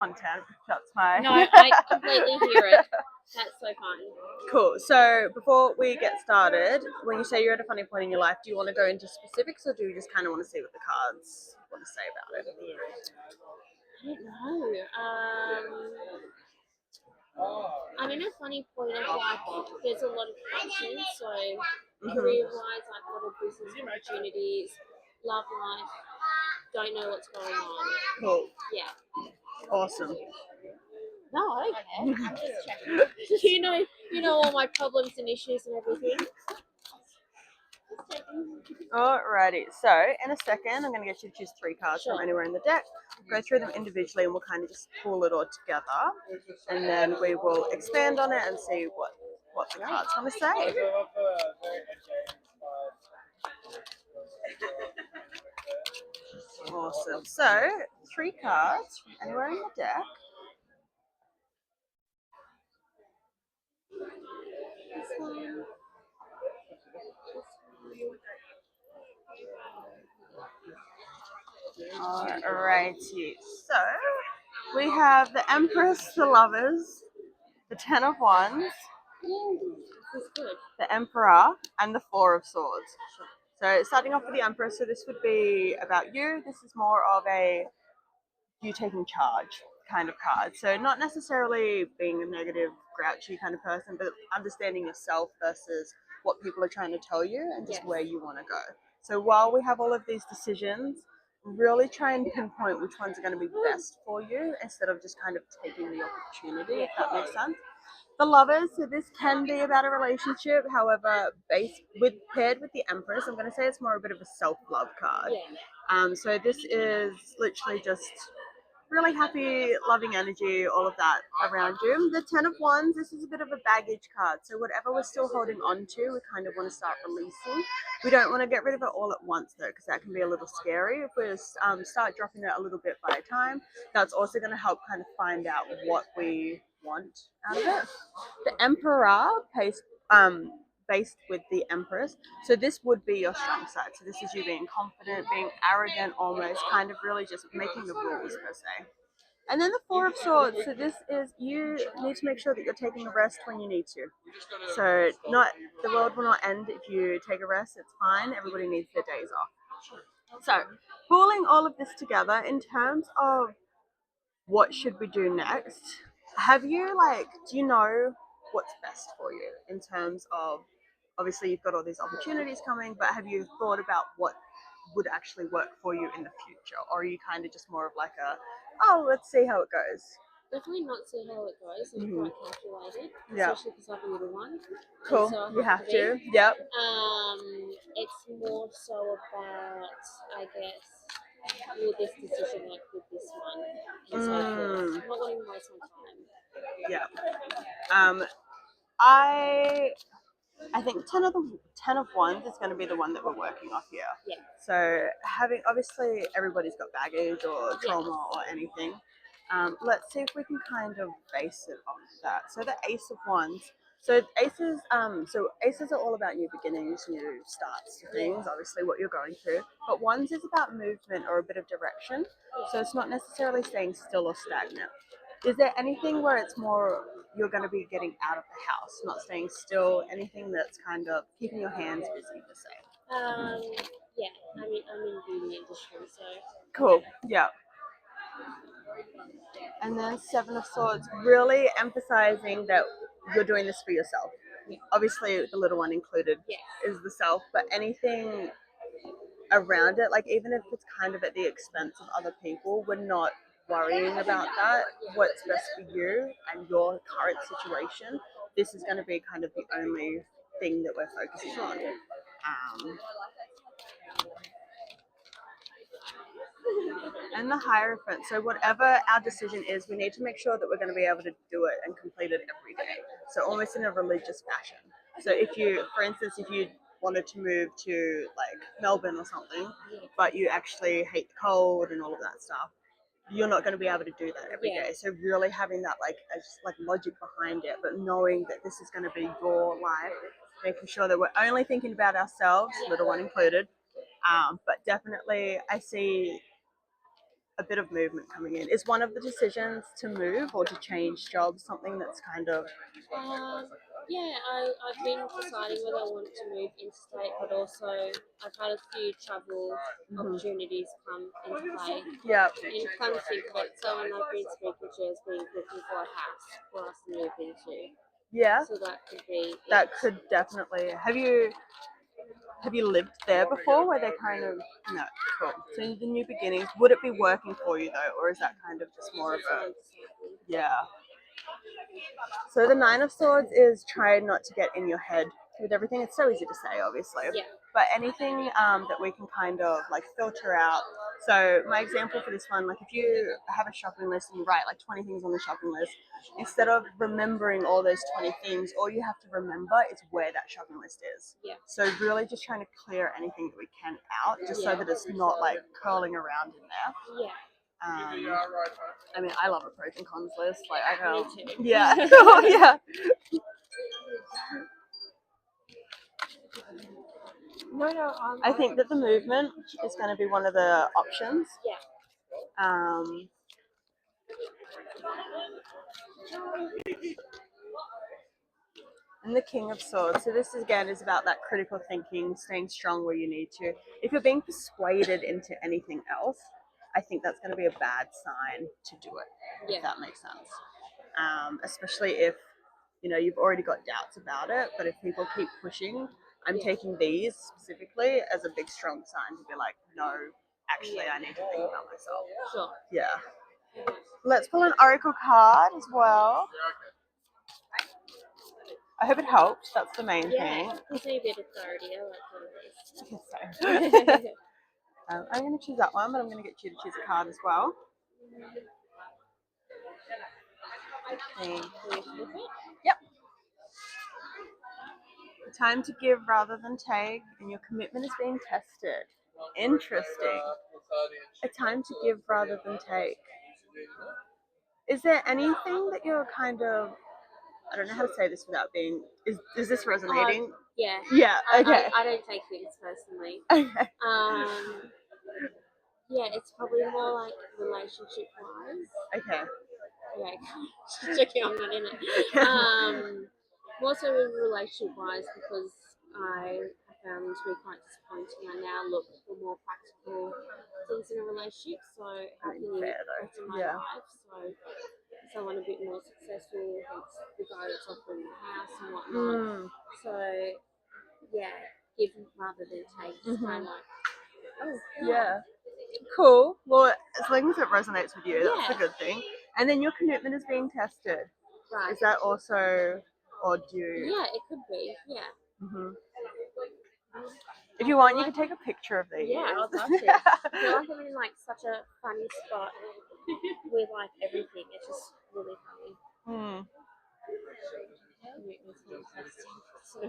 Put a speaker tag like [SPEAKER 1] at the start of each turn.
[SPEAKER 1] content. That's fine.
[SPEAKER 2] No, I completely hear it. That's so fun.
[SPEAKER 1] Cool. So before we get started, when you say you're at a funny point in your life, do you want to go into specifics, or do you just kind of want to see what the cards want to say about it?
[SPEAKER 2] I don't know. I'm in a funny point of like, there's a lot of options. So career-wise, I've got a business opportunities, love life, don't know what's going on.
[SPEAKER 1] Cool.
[SPEAKER 2] Yeah.
[SPEAKER 1] Awesome.
[SPEAKER 2] No, okay. I'm just checking. You know all my problems and issues and everything.
[SPEAKER 1] Alrighty, so in a second I'm going to get you to choose 3 cards
[SPEAKER 2] Sure.
[SPEAKER 1] from anywhere in the deck, go through them individually, and we'll kind of just pull it all together, and then we will expand on it and see what the cards want to say. Awesome. So 3 cards from anywhere in the deck.
[SPEAKER 2] This one.
[SPEAKER 1] Alrighty, so we have the Empress, the Lovers, the 10 of Wands,
[SPEAKER 2] This is good.
[SPEAKER 1] the Emperor, and the 4 of Swords. So starting off with the Empress, so this would be about you. This is more of a you taking charge kind of card. So not necessarily being a negative, grouchy kind of person, but understanding yourself versus what people are trying to tell you and just where you want to go. So while we have all of these decisions, really try and pinpoint which ones are going to be best for you instead of just kind of taking the opportunity, if that makes sense. The Lovers, so this can be about a relationship, however, paired with the Empress, I'm going to say it's more a bit of a self-love card. So this is literally just really happy, loving energy, all of that around you. The 10 of Wands, this is a bit of a baggage card. So whatever we're still holding on to, we kind of want to start releasing. We don't want to get rid of it all at once though, because that can be a little scary. If we start dropping it a little bit by a time, that's also going to help kind of find out what we want out of it. The Emperor based with the Empress. So this would be your strong side. So this is you being confident, being arrogant almost, kind of really just making the rules per se. And then the 4 of Swords. So this is you need to make sure that you're taking a rest when you need to. So the world will not end if you take a rest. It's fine. Everybody needs their days off. So pulling all of this together in terms of what should we do next, do you know what's best for you in terms of, obviously you've got all these opportunities coming, but have you thought about what would actually work for you in the future? Or are you kind of just more of like let's see how it goes?
[SPEAKER 2] Definitely not see how it goes. I'm quite calculated,
[SPEAKER 1] Yeah.
[SPEAKER 2] especially because I have a little one.
[SPEAKER 1] Cool.
[SPEAKER 2] So
[SPEAKER 1] You have to. Yep.
[SPEAKER 2] It's more so about, I guess, will this decision work with this one, and so forth. I'm not wanting to waste my time.
[SPEAKER 1] Yeah. I think 10 of Wands is going to be the one that we're working off here.
[SPEAKER 2] Yeah.
[SPEAKER 1] So obviously everybody's got baggage or trauma or anything. Let's see if we can kind of base it on that. So the Ace of Wands. So aces are all about new beginnings, new starts to things, obviously what you're going through. But Wands is about movement or a bit of direction. So it's not necessarily staying still or stagnant. Is there anything where it's more you're going to be getting out of the house, not staying still, anything that's kind of keeping your hands busy per se?
[SPEAKER 2] Yeah, I'm in beauty industry, so.
[SPEAKER 1] Cool, yeah. And then 7 of Swords, really emphasizing that you're doing this for yourself. Obviously, the little one included is the self, but anything around it, like even if it's kind of at the expense of other people, we're not worrying about that. What's best for you and your current situation, this is going to be kind of the only thing that we're focusing on. And the Hierophant, so whatever our decision is, we need to make sure that we're going to be able to do it and complete it every day. So almost in a religious fashion. So if you, for instance, if you wanted to move to like Melbourne or something, but you actually hate the cold and all of that stuff, you're not going to be able to do that every day. So really having that like logic behind it, but knowing that this is going to be your life, making sure that we're only thinking about ourselves, little one included. But definitely I see a bit of movement coming in. Is one of the decisions to move or to change jobs something that's kind of...
[SPEAKER 2] Yeah, I've been deciding whether I want to move interstate, but also I've had a few travel opportunities come into play.
[SPEAKER 1] Yeah.
[SPEAKER 2] And come to think of it, someone I've been speaking to has been looking for a house for us to move into.
[SPEAKER 1] Yeah.
[SPEAKER 2] So that could be...
[SPEAKER 1] That could definitely... Have you lived there before where they kind of... No, cool. So the new beginnings, would it be working for you though, or is that kind of just more of a... Yeah. So the Nine of Swords is try not to get in your head with everything. It's so easy to say, obviously.
[SPEAKER 2] Yeah.
[SPEAKER 1] But anything that we can kind of like filter out. So my example for this one, like if you have a shopping list and you write like 20 things on the shopping list, instead of remembering all those 20 things, all you have to remember is where that shopping list is.
[SPEAKER 2] Yeah.
[SPEAKER 1] So really just trying to clear anything that we can out, just so that it's not like curling around in there.
[SPEAKER 2] Yeah.
[SPEAKER 1] I mean, I love a pros and cons list. Like I know.
[SPEAKER 2] Me too.
[SPEAKER 1] Yeah. Cool. Yeah.
[SPEAKER 2] No.
[SPEAKER 1] I think that the movement is going to be one of the options.
[SPEAKER 2] Yeah.
[SPEAKER 1] And the King of Swords. So this again is about that critical thinking, staying strong where you need to. If you're being persuaded into anything else, I think that's going to be a bad sign to do it.
[SPEAKER 2] Yeah.
[SPEAKER 1] If that makes sense. Especially if you've already got doubts about it, but if people keep pushing, I'm taking these specifically as a big strong sign to be like, no, actually I need to think about myself.
[SPEAKER 2] Sure.
[SPEAKER 1] Yeah. Let's pull an oracle card as well. I hope it helped. That's the main thing.
[SPEAKER 2] Yeah, gives me a bit of clarity. I like that.
[SPEAKER 1] I'm going to choose that one, but I'm going to get you to choose a card as well. Thank you. Yep. Time to give rather than take, and your commitment is being tested. Interesting. A time to give rather than take. Is there anything that you're kind of... I don't know how to say this without being... Is this resonating?
[SPEAKER 2] Yeah.
[SPEAKER 1] Yeah, okay.
[SPEAKER 2] I don't take things personally.
[SPEAKER 1] Okay.
[SPEAKER 2] Yeah, it's probably more like relationship wise.
[SPEAKER 1] Okay.
[SPEAKER 2] Okay. Just checking on that, innit? More so relationship wise because I found them to be quite disappointing. I now look for more practical things in a relationship. So how can you better my life? So someone a bit more successful, hence the guy that's offering the house and whatnot. So yeah, give rather than take. It's kind of like,
[SPEAKER 1] yeah. Cool. Well, as long as it resonates with you, that's a good thing. And then your commitment is being tested.
[SPEAKER 2] Right.
[SPEAKER 1] Is that also, or do you...
[SPEAKER 2] Yeah, it could be. Yeah.
[SPEAKER 1] If you want, you can take a picture of these.
[SPEAKER 2] Yeah, I'd love to. I feel like I'm in like such a funny spot with like everything. It's just really funny. Commitment's being tested. So